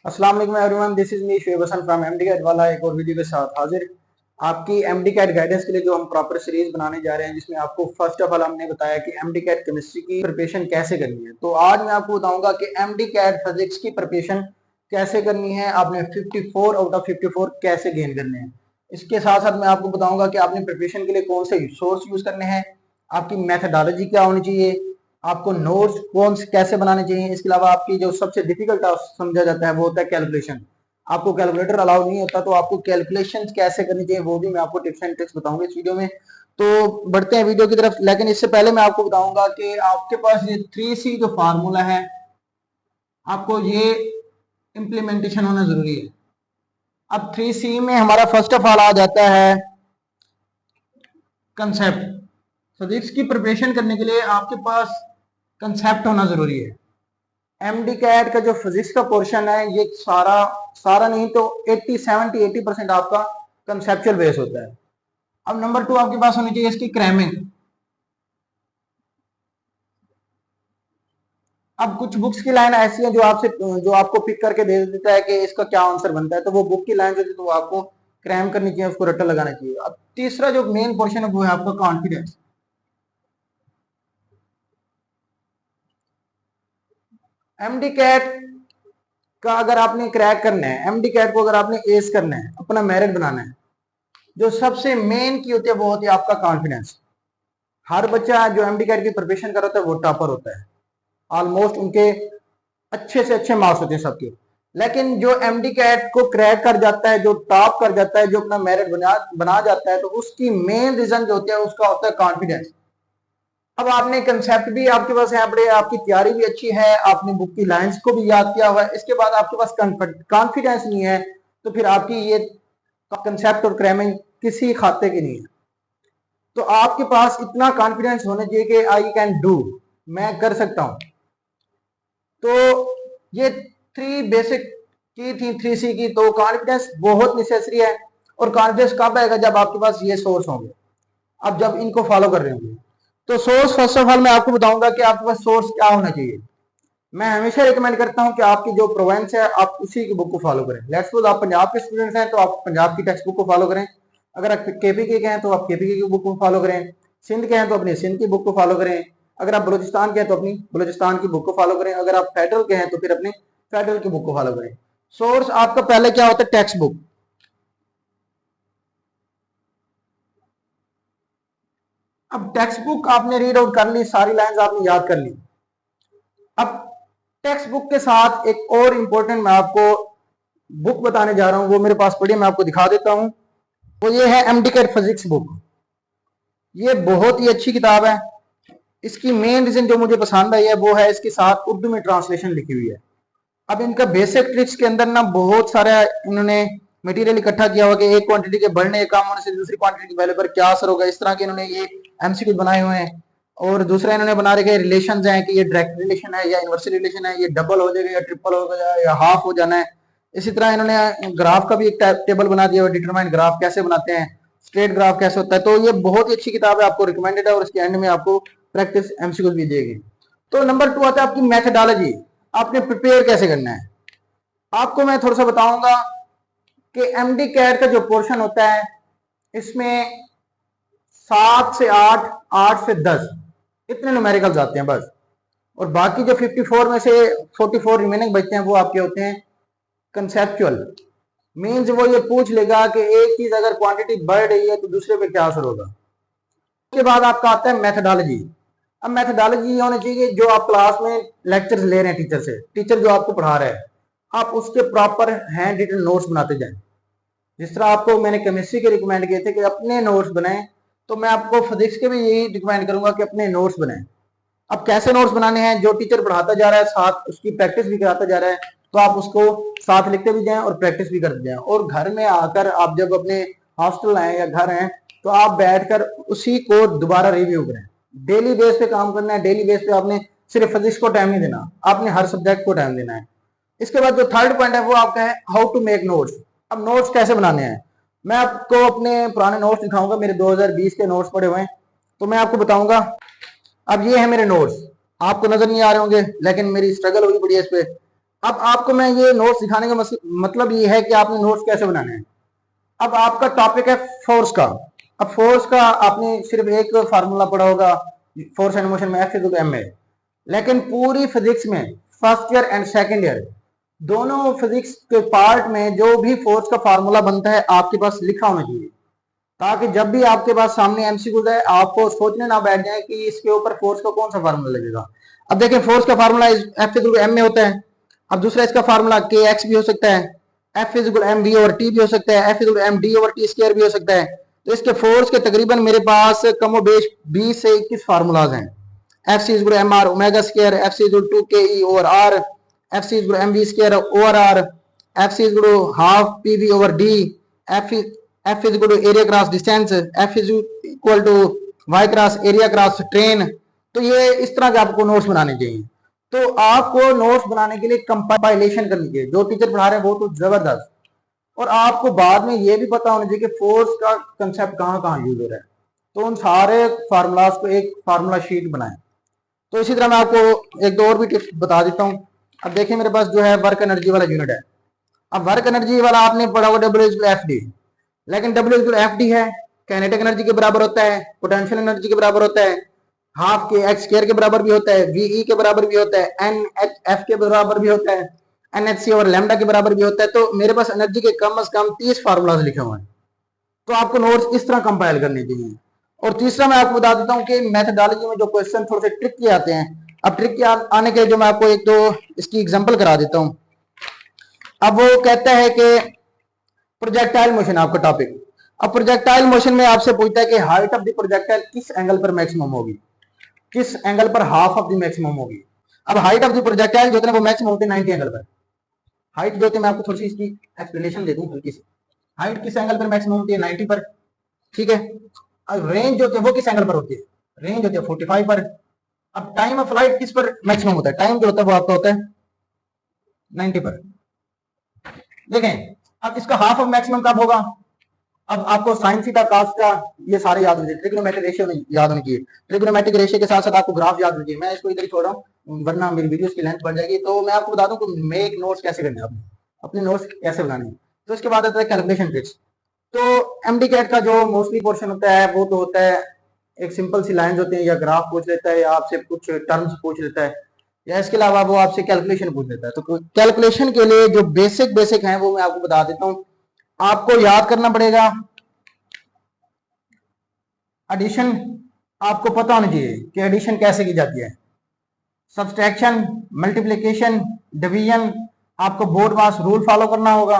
अस्सलाम वालेकुम everyone, this is me Shoaib Hasan from MDCAT वाला एक और वीडियो के साथ हाजिर। आपकी एमडी कैट गाइडेंस के लिए जो हम प्रॉपर सीरीज बनाने जा रहे हैं, जिसमें आपको फर्स्ट ऑफ ऑल हमने बताया कि एमडी कैट केमिस्ट्री की प्रिपरेशन कैसे करनी है। तो आज मैं आपको बताऊंगा कि एमडी कैट फिजिक्स की प्रिपरेशन कैसे करनी है, आपने 54 आउट ऑफ 54 कैसे गेन करने हैं। इसके साथ साथ मैं आपको बताऊंगा कि आपने प्रिपरेशन के लिए कौन से सोर्स यूज करने हैं, आपकी मैथडोलॉजी क्या होनी चाहिए, आपको नोट्स कौन से कैसे बनाने चाहिए। इसके अलावा आपकी जो सबसे डिफिकल्ट समझा जाता है वो होता है कैलकुलेशन। आपको कैलकुलेटर अलाउ नहीं होता, तो आपको कैलकुलेशन कैसे करनी चाहिए वो भी मैं आपको टिप्स एंड ट्रिक्स बताऊंगा इस वीडियो में। तो बढ़ते हैं वीडियो की तरफ, लेकिन इससे पहले मैं आपको बताऊंगा कि आपके पास ये 3C जो फार्मूला है, आपको ये इंप्लीमेंटेशन होना जरूरी है। अब 3C में हमारा फर्स्ट ऑफ ऑल आ जाता है कंसेप्ट। फिजिक्स की प्रिपरेशन करने के लिए आपके पास कंसेप्ट होना जरूरी है। एमडी कैट का जो फिजिक्स का पोर्शन है, ये सारा सारा नहीं तो 80 आपका कंसेप्चुअल बेस होता है। अब नंबर 2 आपके पास होनी चाहिए इसकी क्रैमिंग। अब कुछ बुक्स की लाइन ऐसी है जो आपको पिक करके दे देता है कि इसका क्या आंसर बनता है, तो वो बुक की लाइन जो तो आपको क्रैम करनी चाहिए, उसको रट्टा लगाना चाहिए। अब तीसरा जो मेन पोर्शन है वो है आपका कॉन्फिडेंस। एमडी कैट का अगर आपने क्रैक करना है, एमडी कैट को अगर आपने एस करना है, अपना मेरिट बनाना है, जो सबसे मेन की होती है वो होती है आपका कॉन्फिडेंस। हर बच्चा जो एमडी कैट की प्रिपरेशन कर रहा है वो टॉपर होता है, ऑलमोस्ट उनके अच्छे से अच्छे मार्क्स होते हैं सबके। लेकिन जो एमडी कैट को क्रैक कर जाता है, जो टॉप कर जाता है, जो अपना मेरिट बना जाता है, तो उसकी मेन रीजन जो होती है उसका होता है कॉन्फिडेंस। अब आपने कंसेप्ट भी आपके पास है बड़े, आपकी तैयारी भी अच्छी है, आपने बुक की लाइंस को भी याद किया हुआ है, इसके बाद आपके पास कॉन्फिडेंस नहीं है, तो फिर आपकी ये कंसेप्ट और क्रैमिंग किसी खाते की नहीं है। तो आपके पास इतना कॉन्फिडेंस होना चाहिए कि आई कैन डू, मैं कर सकता हूं। तो ये 3 बेसिक की थी 3C की। तो कॉन्फिडेंस बहुत नेसेसरी है, और कॉन्फिडेंस कब आएगा? जब आपके पास ये सोर्स होंगे, अब जब इनको फॉलो कर रहे होंगे। तो सोर्स फर्स्ट ऑफ ऑल मैं आपको बताऊंगा कि आपके पास सोर्स क्या होना चाहिए। मैं हमेशा रिकमेंड करता हूं कि आपकी जो प्रोवेंस है आप उसी की बुक को फॉलो करें। लेट्स सपोज आप पंजाब के स्टूडेंट्स हैं तो आप पंजाब की टेक्स्ट बुक को फॉलो करें। अगर आप केपीके के हैं तो आप केपीके की बुक को फॉलो करें। सिंध के हैं तो अपनी सिंध की बुक को फॉलो करें। अगर आप बलूचिस्तान के हैं तो अपनी बलूचिस्तान की बुक को फॉलो करें। अगर आप फेडरल के हैं तो फिर अपनी फेडरल की बुक को फॉलो करें। सोर्स आपका पहले क्या होता है? Text book. अब टेक्स्ट बुक आपने रीड आउट कर ली, सारी लाइंस आपने याद कर ली। अब टेक्स्ट बुक के साथ एक और इंपॉर्टेंट मैं आपको बुक बताने जा रहा हूं, वो मेरे पास पड़ी है, मैं आपको दिखा देता हूं। वो ये है एमडी कैट फिजिक्स बुक। ये बहुत ही अच्छी किताब है। इसकी मेन रीजन जो मुझे पसंद आई है वो है इसके साथ उर्दू में ट्रांसलेशन लिखी हुई है। अब इनका बेसिक ट्रिक्स के अंदर ना बहुत सारा इन्होंने मटेरियल इकट्ठा किया हुआ कि एक क्वांटिटी के बढ़ने या कम होने से दूसरी क्वांटिटी की वैल्यू पर क्या असर होगा। इस तरह के इन्होंने ये एमसीक्यू बनाए हुए हैं। और दूसरा इन्होंने बना रखे रिलेशन हैं कि ये डायरेक्ट रिलेशन है या इनवर्स रिलेशन है, ये डबल हो जाएगा या ट्रिपल हो जाएगा या हाफ हो जाना है। इसी तरह इन्होंने ग्राफ का भी एक टेबल बना दिया हुआ, डिटरमाइन ग्राफ कैसे बनाते हैं, स्ट्रेट ग्राफ कैसे होता है। तो ये बहुत ही अच्छी किताब है, आपको रिकमेंडेड है, और इसके एंड में आपको प्रैक्टिस एमसीक्यू भी देगी। तो नंबर 2 आता है आपकी मैथडोलॉजी। आपने प्रिपेयर कैसे करना है। आपको मैं थोड़ा सा बताऊंगा कि एमडी कैट का जो पोर्शन होता है, इसमें 7 से 8, 8 से 10 इतने न्यूमेरिकल्स आते हैं बस। और बाकी जो 54 में से 44 रिमेनिंग बचते हैं वो आपके होते हैं कंसेप्चुअल। मीन्स वो ये पूछ लेगा कि एक चीज अगर क्वांटिटी बढ़ रही है तो दूसरे पे क्या असर होगा। उसके बाद आपका आता है मैथडोलॉजी। अब मैथडोलॉजी ये होनी चाहिए जो आप क्लास में लेक्चर्स ले रहे हैं टीचर से, टीचर जो आपको पढ़ा रहा है, आप उसके प्रॉपर हैंड रिटन नोट्स बनाते जाएं। जिस तरह आपको मैंने केमिस्ट्री के रिकमेंड किए थे कि अपने नोट्स बनाएं, तो मैं आपको फिजिक्स के भी यही रिकमेंड करूंगा कि अपने नोट्स बनाएं। अब कैसे नोट्स बनाने हैं? जो टीचर पढ़ाता जा रहा है साथ उसकी प्रैक्टिस भी कराता जा रहा है, तो आप उसको साथ लिखते भी जाएं और प्रैक्टिस भी करते जाएं। और घर में आकर आप जब अपने हॉस्टल आए या घर हैं तो आप बैठकर उसी को दोबारा रिव्यू करें। डेली बेस पे काम करना है। डेली बेस पे आपने सिर्फ फिजिक्स को टाइम नहीं देना, आपने हर सब्जेक्ट को टाइम देना है। इसके बाद जो थर्ड पॉइंट है वो आपका है हाउ टू मेक नोट्स। अब नोट्स कैसे बनाने हैं, मैं आपको अपने पुराने नोट्स दिखाऊंगा। मेरे 2020 के नोट्स पड़े हुए हैं, तो मैं आपको बताऊंगा। अब ये है मेरे नोट्स, आपको नजर नहीं आ रहे होंगे लेकिन मेरी स्ट्रगल हुई पड़ी है इस पे। अब आपको मैं ये नोट्स दिखाने का मतलब ये है कि आपने नोट्स कैसे बनाने हैं। अब आपका टॉपिक है फोर्स का। अब फोर्स का आपने सिर्फ एक फार्मूला पढ़ा होगा, फोर्स एंड मोशन में F=ma। लेकिन पूरी फिजिक्स में first year and second year दोनों फिजिक्स के पार्ट में जो भी फोर्स का फार्मूला बनता है आपके पास लिखा होना चाहिए, ताकि जब भी आपके पास सामने एमसीक्यू है आपको सोचने ना बैठ जाए कि इसके ऊपर फोर्स का कौन सा फार्मूला लगेगा। अब देखिए फोर्स का फार्मूला F=ma होता है। अब दूसरा इसका फार्मूला kx भी हो सकता है, F=mv/t भी हो सकता है, F=md/t² भी हो सकता है। तो इसके फोर्स के तकरीबन मेरे पास कमोबेश 20 से 21 फार्मूलाज हैं। Fc=mr ω², Fc=2ke/r, Fc=mv²/r, Fc=12pv/d, F=area cross distance, F=y cross area cross train. तो ये इस तरह के आपको नोट्स बनाने चाहिए। तो आपको नोट्स बनाने के लिए कंपाइलेशन करनी चाहिए। जो टीचर पढ़ा रहे हैं वो तो जबरदस्त, और आपको बाद में ये भी पता होना चाहिए कि फोर्स का कंसेप्ट कहाँ कहाँ यूज हो रहा है। तो उन सारे फार्मूलाज को एक फार्मूला शीट बनाएं। तो इसी तरह मैं आपको एक दो और भी टिप्स बता देता हूँ। अब देखिए मेरे पास जो है वर्क एनर्जी वाला यूनिट है। अब वर्क एनर्जी वाला आपने पढ़ा होगा W=Fd, लेकिन W=Fd है काइनेटिक एनर्जी के बराबर होता है, पोटेंशियल एनर्जी के बराबर होता है, हाफ के x² के बराबर भी होता है, VE के बराबर भी होता है, NHF के बराबर भी होता है, NHC और लैम्डा के बराबर भी होता है। तो मेरे पास एनर्जी के कम से कम 30 फार्मूलाज लिखे हुए हैं। तो आपको नोट्स इस तरह कंपाइल करने चाहिए। और तीसरा मैं आपको बता देता हूँ कि मैथडोलॉजी में जो क्वेश्चन थोड़े से ट्रिकी आते हैं, अब ट्रिकी आने के जो मैं आपको एक दो इसकी एग्जांपल करा देता हूँ। अब वो कहता है कि प्रोजेक्टाइल मोशन आपका टॉपिक। अब प्रोजेक्टाइल मोशन में आपसे पूछता है कि हाइट ऑफ द प्रोजेक्टाइल किस एंगल पर मैक्सिमम होगी, किस एंगल पर हाफ ऑफ द मैक्सिमम होगी। अब हाइट ऑफ द प्रोजेक्टाइल जो है वो मैक्सिमम होती है 90 एंगल पर। हाइट जो होती है मैं आपको थोड़ी सी इसकी एक्सप्लेनेशन दे दूं हल्की सी। हाइट किस एंगल पर मैक्सिमम होती है 90 पर, ठीक है। अब रेंज जो होती है वो किस एंगल पर होती है, रेंज होती है 45 पर। अब टाइम ऑफ फ्लाइट किस पर मैक्सिमम होता है, टाइम जो होता है वो आपका होता है 90 पर। देखें अब इसका हाफ ऑफ मैक्सिमम कब होगा। अब आपको साइन थीटा कॉस का ये सारे याद होने चाहिए, ट्रिग्नोमेट्रिक रेशियो याद होनी चाहिए, ट्रिग्नोमेट्रिक रेशियो के साथ साथ आपको ग्राफ याद होनी चाहिए। मैं इसको इधर ही छोड़ रहा हूँ वरना मेरी वीडियोस की लेंथ बढ़ जाएगी। तो मैं आपको बता दूं कि मेक नोट्स कैसे करने हैं, अपने नोट्स कैसे बनाने हैं। तो इसके बाद आता है कैलकुलेशन ट्रिक्स। तो एमडी कैट का जो मोस्टली पोर्शन होता है वो तो होता है एक सिंपल सी लाइंस होती है, या ग्राफ पूछ लेता है, या आपसे कुछ टर्म्स पूछ लेता है, या इसके अलावा वो आपसे कैलकुलेशन पूछ लेता है। तो कैलकुलेशन के लिए जो बेसिक हैं वो मैं आपको बता देता हूँ। आपको याद करना पड़ेगा एडिशन, आपको पता होना चाहिए कि एडिशन कैसे की जाती है, सब्सट्रैक्शन, मल्टीप्लिकेशन, डिवीजन, आपको बोर्ड मास रूल फॉलो करना होगा।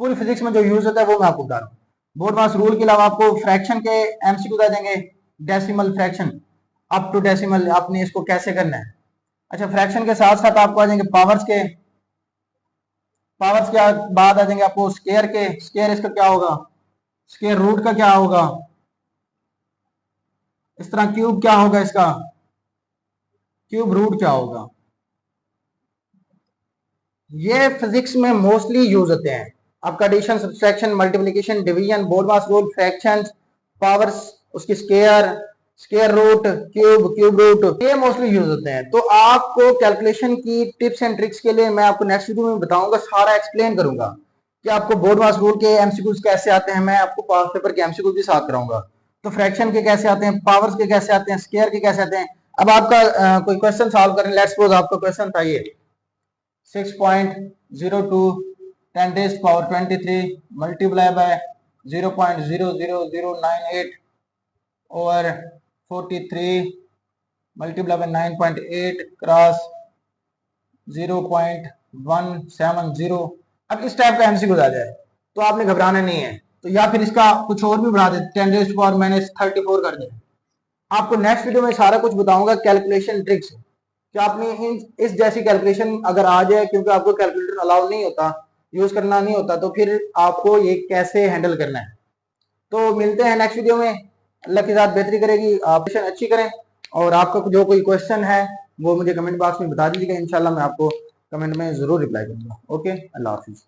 पूरी फिजिक्स में जो यूज होता है वो मैं आपको बता रहा हूँ। बोर्ड मास रूल के अलावा आपको फ्रैक्शन के एमसीक्यू दे देंगे, decimal fraction up to decimal आपने इसको कैसे करना है। अच्छा फ्रैक्शन के साथ साथ आपको आ जाएंगे पावर्स के बाद आ जाएंगे आपको स्केयर के, स्केयर इसका क्या होगा, स्केयर रूट का क्या होगा, इस तरह क्यूब क्या होगा, इसका क्यूब रूट क्या होगा। ये फिजिक्स में मोस्टली यूज होते हैं। आपका addition, subtraction, multiplication, division, BODMAS rule, fractions, powers, उसकी square, square root, cube root, ये मोस्टली यूज होते हैं। तो आपको कैलकुलेशन की टिप्स एंड ट्रिक्स के लिए मैं आपको नेक्स्ट वीडियो में बताऊंगा, सारा एक्सप्लेन करूंगा कि आपको बोर्ड मास रूल के एमसीक्यूज कैसे आते हैं। मैं आपको पास पेपर के एमसीक्यूज भी साथ कराऊंगा। तो फ्रैक्शन के कैसे आते हैं, पावर्स के कैसे आते हैं, स्केयर के कैसे आते हैं। अब आपका कोई क्वेश्चन सॉल्व करें, लेट्स सपोज आपका क्वेश्चन था ये 6.02 10⁻23 multiply by 0.00098 over 43 multiply by 9.8 cross 0.170। अब इस टाइप का एमसीक्यू आ जाए तो आपने घबराना नहीं है। तो या फिर इसका कुछ और भी बढ़ा दे, 10⁻34 कर दे। आपको नेक्स्ट वीडियो में सारा कुछ बताऊंगा कैलकुलेशन ट्रिक्स, कि आपने इस जैसी कैलकुलेशन अगर आ जाए, क्योंकि आपको कैलकुलेटर अलाउ नहीं होता, यूज करना नहीं होता, तो फिर आपको ये कैसे हैंडल करना है। तो मिलते हैं नेक्स्ट वीडियो में। अल्लाह के साथ बेहतरी करेगी, आप अच्छी करें। और आपका जो कोई क्वेश्चन है वो मुझे कमेंट बॉक्स में बता दीजिएगा, इंशाल्लाह मैं आपको कमेंट में जरूर रिप्लाई करूंगा। ओके, अल्लाह हाफिज।